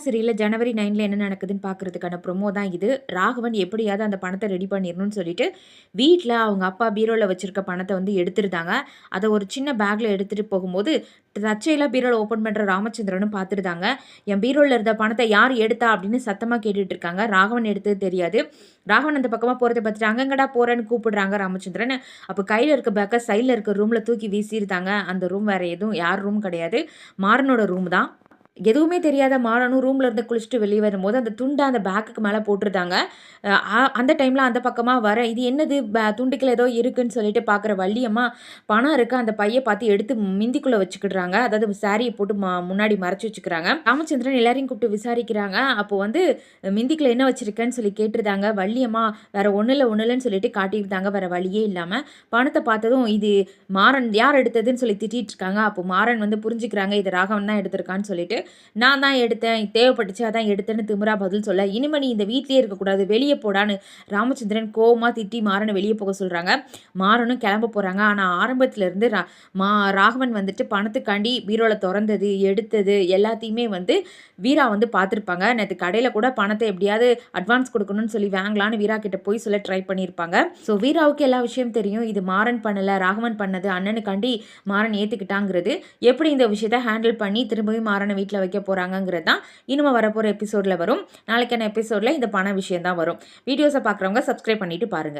சீரியல்ல ஜனவரி 9ல என்ன நடக்குதுன்னு பார்க்கறதுக்கான ப்ரோமோ தான் இது. ராகவன் எப்படியாவது அந்த பணத்த ரெடி பண்ணிரணும்னு சொல்லிட்டு, வீட்ல அவங்க அப்பா பீரோல வச்சிருக்க பணத்த வந்து எடுத்துருந்தாங்க. அத ஒரு சின்ன பேக்ல எடுத்துட்டு போகும்போது, தற்செயலா பீரோல ஓப்பன் பண்ற ராமச்சந்திரனும் பார்த்துருந்தாங்க. "என் பீரோல இருந்த பணத்த யார் எடுத்தா?" அப்படின்னு சத்தமா கேட்டுட்டு இருக்காங்க. ராகவன் எடுத்தது தெரியாது. ராகவன் அந்த பக்கமா போறத பார்த்துட்டு, "அங்க எங்கடா போறன்னு?" கூப்பிடுறாங்க ராமச்சந்திரன். அப்ப கையில இருக்க பேக்க சைடுல இருக்க ரூம்ல தூக்கி வீசிருந்தாங்க. அந்த ரூம் வேற எதுவும் யார் ரூம் கிடையாது. மாறனோட ரூம் தான். எதுவுமே தெரியாத மாறனும் ரூம்ல இருந்து குளிச்சுட்டு வெளிய வரும்போது, அந்த துண்ட அந்த பேக்குக்கு மேல போட்டுருந்தாங்க. அந்த டைம்ல அந்த பக்கமா வர, "இது என்னது துண்டுக்குள்ள ஏதோ இருக்குன்னு" சொல்லிட்டு பார்க்குற வள்ளியம்மா, பணம் இருக்கு அந்த பைய பார்த்து எடுத்து மிந்திக்குள்ள வச்சுக்கிடுறாங்க. அதாவது சாரிய போட்டு முன்னாடி மறைச்சு வச்சுக்கிறாங்க. ராமச்சந்திரன் எல்லாரையும் கூப்பிட்டு விசாரிக்கிறாங்க. அப்போ வந்து மிந்திக்குள்ள என்ன வச்சிருக்கன்னு சொல்லி கேட்டிருந்தாங்க. வள்ளியம்மா, "வேற ஒண்ணும் இல்லன்னு" சொல்லிட்டு காட்டியிருந்தாங்க. வேற வழியே இல்லாம. பணத்த பார்த்ததும், "இது மாறன் யார் எடுத்ததுன்னு" சொல்லி திட்டிட்டு இருக்காங்க. அப்போ மாறன் வந்து புரிஞ்சுக்கிறாங்க, இது ராகவன் தான் எடுத்திருக்கான்னு சொல்லிட்டு. "நான் தான் எடுத்தேன். தேவைப்பட்டுச்சு அதான் எடுத்தேன்னு" திமிரா பதில் சொல்ல, "இனிமே நீ இந்த வீட்லயே இருக்கக்கூடாது. வெளிய போடான்னு" ராமச்சந்திரன் கோவமா திட்டி மாறன வெளிய போக சொல்றாங்க. மாறனும் கிளம்ப போறாங்க. ஆனா ஆரம்பத்துல இருந்து ராகவன் வந்துட்டு பணத்துக்காண்டி பீரோல தொறந்தது, எடுத்தது எல்லாத்தையுமே வந்து வீரா வந்து பார்த்துருப்பாங்க. நேத்து கடையில கூட பணத்த எப்படியாவது அட்வான்ஸ் குடுக்கணும்னு சொல்லி வாங்கலான்னு வீரா கிட்ட போய் சொல்ல ட்ரை பண்ணியிருப்பாங்க. ஸோ வீராவுக்கு எல்லா விஷயம் தெரியும். இது மாறன் பண்ணல, ராகவன் பண்ணது. அண்ணனுக்காண்டி மாறன் ஏத்துக்கிட்டாங்கிறது. எப்படி இந்த விஷயத்த ஹேண்டில் பண்ணி திரும்பவும் மாறன வீட்ல வைக்க போறாங்கங்கிறது தான் இனிமே வரப்போற எபிசோட்ல வரும். நாளைக்கான எபிசோட்ல இந்த பண விஷயம் தான் வரும். வீடியோஸ பார்க்குறவங்க சப்ஸ்கிரைப் பண்ணிட்டு பாருங்க.